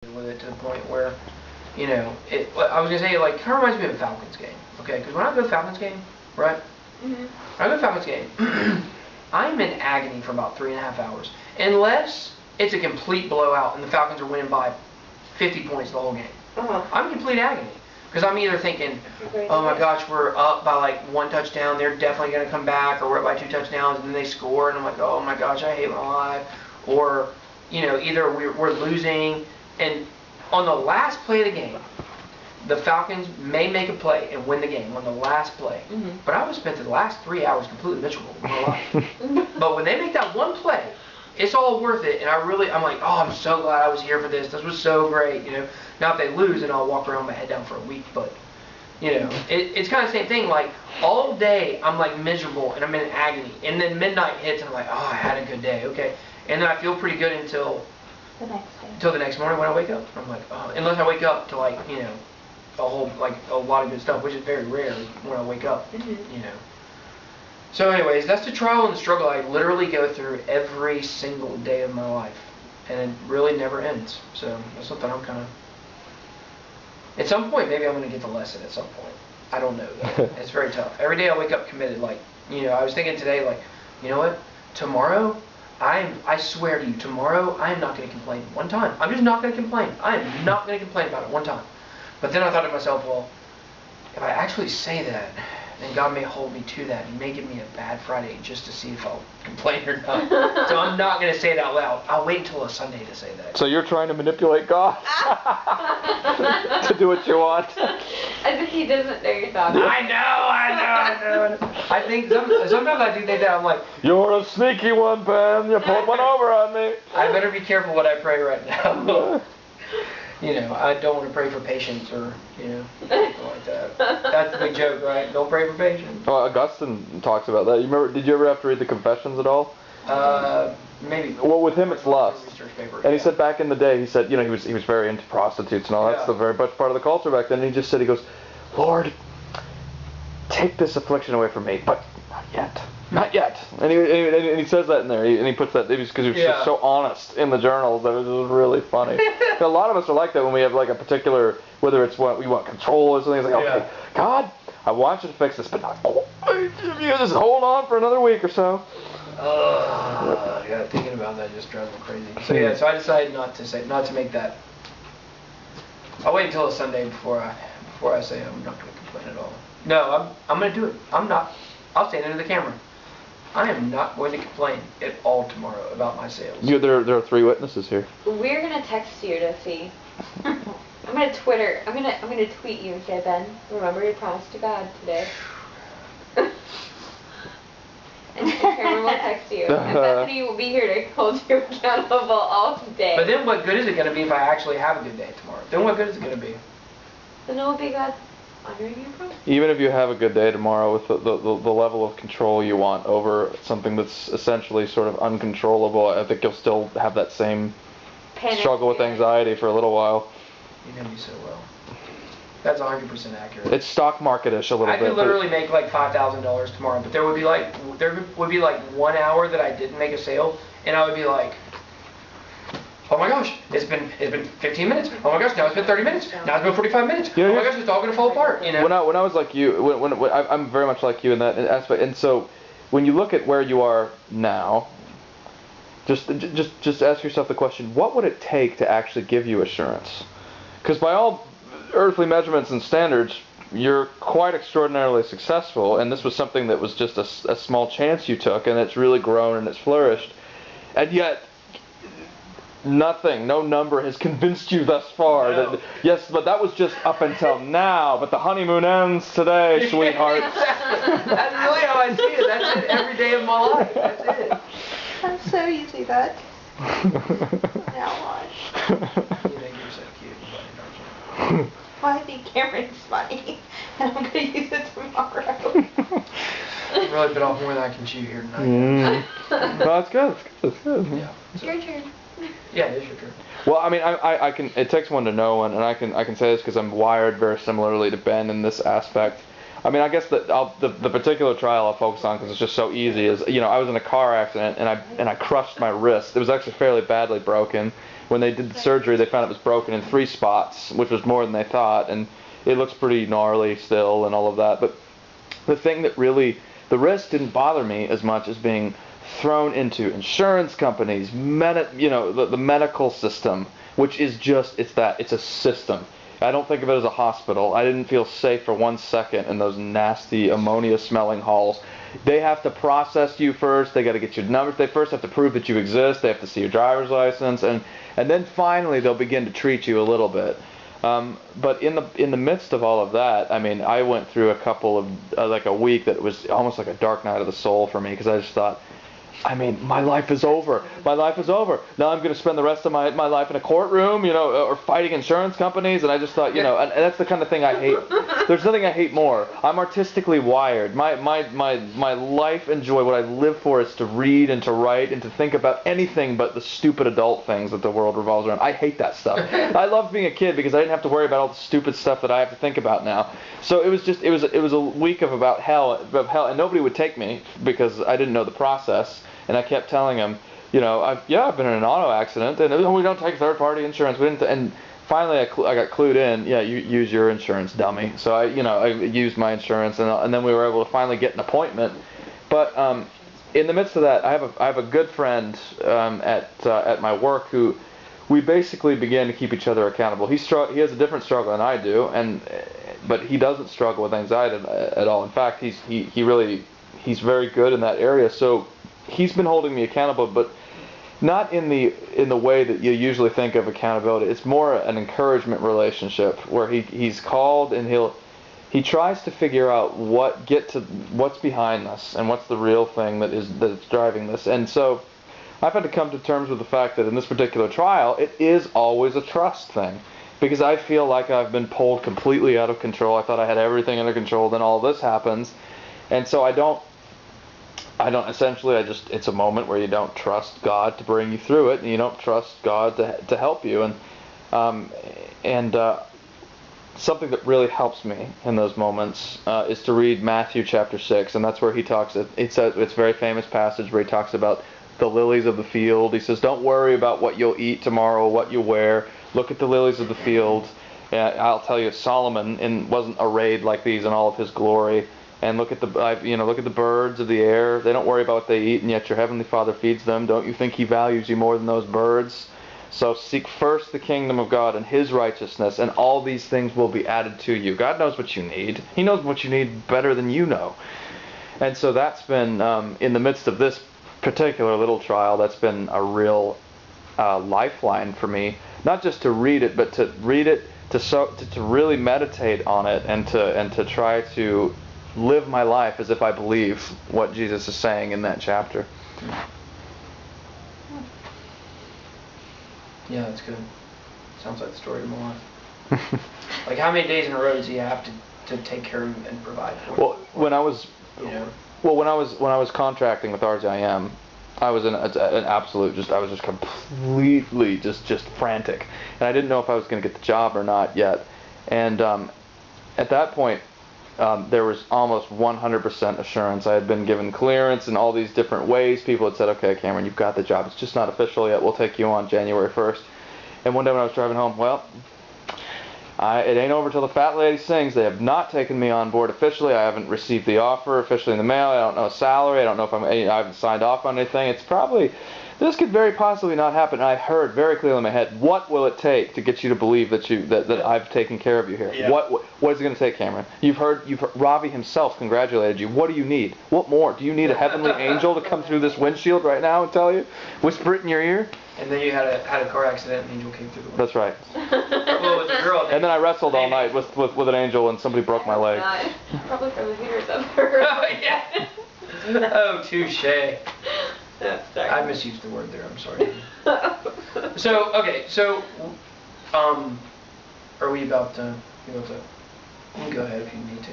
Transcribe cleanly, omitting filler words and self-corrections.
with it to the point where, I was gonna say, like, kind of reminds me of a Falcons game, okay? Because when I go to Falcons game, right? When I go to Falcons game, I'm in agony for about 3.5 hours, unless it's a complete blowout and the Falcons are winning by 50 points the whole game. I'm in complete agony. Because I'm either thinking, oh my gosh, we're up by like 1 touchdown, they're definitely going to come back, or we're up by 2 touchdowns, and then they score, and I'm like, oh my gosh, I hate my life. Or, either we're losing, and on the last play of the game, the Falcons may make a play and win the game on the last play. But I would spend the last 3 hours completely miserable with my life. But when they make that one play, it's all worth it, and I'm like, oh, I'm so glad I was here for this. This was so great, Now if they lose, then I'll walk around with my head down for a week, but, it's kind of the same thing. Like, all day, I'm, like, miserable, and I'm in agony, and then midnight hits, and I'm like, oh, I had a good day, okay. And then I feel pretty good until the next day. Until the next morning when I wake up. I'm like, oh, unless I wake up to, like, a lot of good stuff, which is very rare when I wake up, So anyways, that's the trial and the struggle I literally go through every single day of my life. And it really never ends. So that's something I'm kind of... At some point, maybe I'm going to get the lesson at some point. I don't know, though. It's very tough. Every day I wake up committed, like, I was thinking today, like, you know what? Tomorrow, I swear to you, tomorrow, I am not going to complain one time. I'm just not going to complain. I am not going to complain about it one time. But then I thought to myself, well, if I actually say that, then God may hold me to that. He may give me a bad Friday just to see if I'll complain or not. So I'm not going to say it out loud. I'll wait until a Sunday to say that. So you're trying to manipulate God to do what you want. I think he doesn't know you're talking. I know. I think sometimes I do think that. I'm like, you're a sneaky one, Ben. You pulled one over on me. I better be careful what I pray right now. I don't want to pray for patience or, something like that. That's the big joke, right? Don't pray for patience. Well, Augustine talks about that. You remember? Did you ever have to read the Confessions at all? Maybe. Well, with him, it's lust. And he yeah. said back in the day, he said, he was very into prostitutes and all. That's the very much part of the culture back then. And he just said, he goes, Lord, take this affliction away from me, but not yet. Not yet. And he says that in there, and he puts that because he was just so honest in the journals that it was really funny. A lot of us are like that when we have like a particular, whether it's what we want control or something. It's like, okay, God, I want you to fix this, but not quite. Just hold on for another week or so. Thinking about that just drives me crazy. So I decided not to make that. I'll wait until a Sunday before I say I'm not going to complain at all. No, I'm going to do it. I'll stand into the camera. I am not going to complain at all tomorrow about my sales. There are 3 witnesses here. We're gonna text you to see. I'm gonna tweet you and say, Ben, remember your promise to God today. and Cameron will text you. And Bethany will be here to hold you accountable all day. But then what good is it going to be if I actually have a good day tomorrow? Then what good is it going to be? Then it will be God honoring your promise. Even if you have a good day tomorrow with the level of control you want over something that's essentially sort of uncontrollable, I think you'll still have that same struggle with anxiety for a little while. You know me so well. That's 100% accurate. It's stock market-ish a little bit. I could literally make like $5,000 tomorrow, but there would be like 1 hour that I didn't make a sale, and I would be like, oh my gosh, it's been 15 minutes. Oh my gosh, now it's been 30 minutes. Now it's been 45 minutes. Oh my gosh, it's all gonna fall apart. When I was like you, when I'm very much like you in that aspect, and so when you look at where you are now, just ask yourself the question: what would it take to actually give you assurance? Because by all earthly measurements and standards, you're quite extraordinarily successful, and this was something that was just a small chance you took, and it's really grown and it's flourished, and yet nothing, no number has convinced you thus far. No. Yes, but that was just up until now, but the honeymoon ends today, sweetheart. That's really how I see it. That's it every day of my life. That's it. That's so easy, that. Now what? You think you're so cute, buddy, don't you? Well, I think Cameron's funny, and I'm going to use it tomorrow. I've really bit off more than I can chew here tonight. No, that's good. It's good. Yeah. Your turn. Yeah, it is your turn. Well, I mean, I can. It takes one to know one, and I can say this because I'm wired very similarly to Ben in this aspect. I mean, I guess that the particular trial I'll focus on because it's just so easy is, I was in a car accident and I crushed my wrist. It was actually fairly badly broken, when they did the surgery, they found it was broken in 3 spots, which was more than they thought, and it looks pretty gnarly still and all of that. But the thing that really, the risk didn't bother me as much as being thrown into insurance companies, the medical system, which is just, it's a system. I don't think of it as a hospital. I didn't feel safe for 1 second in those nasty ammonia-smelling halls. They have to process you first. They got to get your numbers. They first have to prove that you exist. They have to see your driver's license, and then finally they'll begin to treat you a little bit. But in the midst of all of that, I mean, I went through a couple of like a week that was almost like a dark night of the soul for me, because I just thought, I mean, my life is over. My life is over. Now I'm going to spend the rest of my life in a courtroom, or fighting insurance companies. And I just thought, and that's the kind of thing I hate. There's nothing I hate more. I'm artistically wired. My life and joy, what I live for, is to read and to write and to think about anything but the stupid adult things that the world revolves around. I hate that stuff. I loved being a kid because I didn't have to worry about all the stupid stuff that I have to think about now. So it was a week of hell, and nobody would take me because I didn't know the process. And I kept telling him, I've been in an auto accident, and we don't take third-party insurance. We didn't. And finally, I got clued in. Yeah, you use your insurance, dummy. So I used my insurance, and then we were able to finally get an appointment. But in the midst of that, I have a good friend at my work who we basically began to keep each other accountable. He has a different struggle than I do, but he doesn't struggle with anxiety at all. In fact, he's very good in that area. So he's been holding me accountable, but not in the way that you usually think of accountability. It's more an encouragement relationship where he's called and he tries to figure out what's behind this and what's the real thing that's driving this. And so I've had to come to terms with the fact that in this particular trial, it is always a trust thing, because I feel like I've been pulled completely out of control. I thought I had everything under control, then all this happens, and so I don't essentially, it's a moment where you don't trust God to bring you through it, and you don't trust God to help you. And something that really helps me in those moments is to read Matthew chapter 6, and that's where he talks, it's a very famous passage where he talks about the lilies of the field. He says, don't worry about what you'll eat tomorrow, what you wear. Look at the lilies of the field. I'll tell you, Solomon wasn't arrayed like these in all of his glory. And look at the birds of the air. They don't worry about what they eat, and yet your heavenly Father feeds them. Don't you think He values you more than those birds? So seek first the kingdom of God and His righteousness, and all these things will be added to you. God knows what you need. He knows what you need better than you know. And so that's been, in the midst of this particular little trial, that's been a real lifeline for me. Not just to read it, but to read it, to really meditate on it, and to try to live my life as if I believe what Jesus is saying in that chapter. Yeah, that's good. Sounds like the story of my life. Like, how many days in a row does he have to take care of and provide for? Well, when I was contracting with RZIM, I was in an absolute I was just completely just frantic, and I didn't know if I was going to get the job or not yet. And at that point, there was almost 100% assurance. I had been given clearance in all these different ways. People had said, okay, Cameron, you've got the job. It's just not official yet. We'll take you on January 1st. And one day when I was driving home, it ain't over till the fat lady sings. They have not taken me on board officially. I haven't received the offer officially in the mail. I don't know a salary. I don't know if I haven't signed off on anything. This could very possibly not happen. And I heard very clearly in my head, what will it take to get you to believe that I've taken care of you here? Yeah. What is it going to take, Cameron? You've heard Ravi himself congratulated you. What do you need? What more? Do you need a heavenly angel to come through this windshield right now and tell you? Whisper it in your ear? And then you had a car accident and an angel came through the window. That's right. Well, it was a girl. And then I wrestled all night with an angel, and somebody broke my leg. Probably from the haters of her. Oh, yeah. Oh, touche. Sorry. I misused the word there. I'm sorry. So are we about to? You can go ahead if you need to.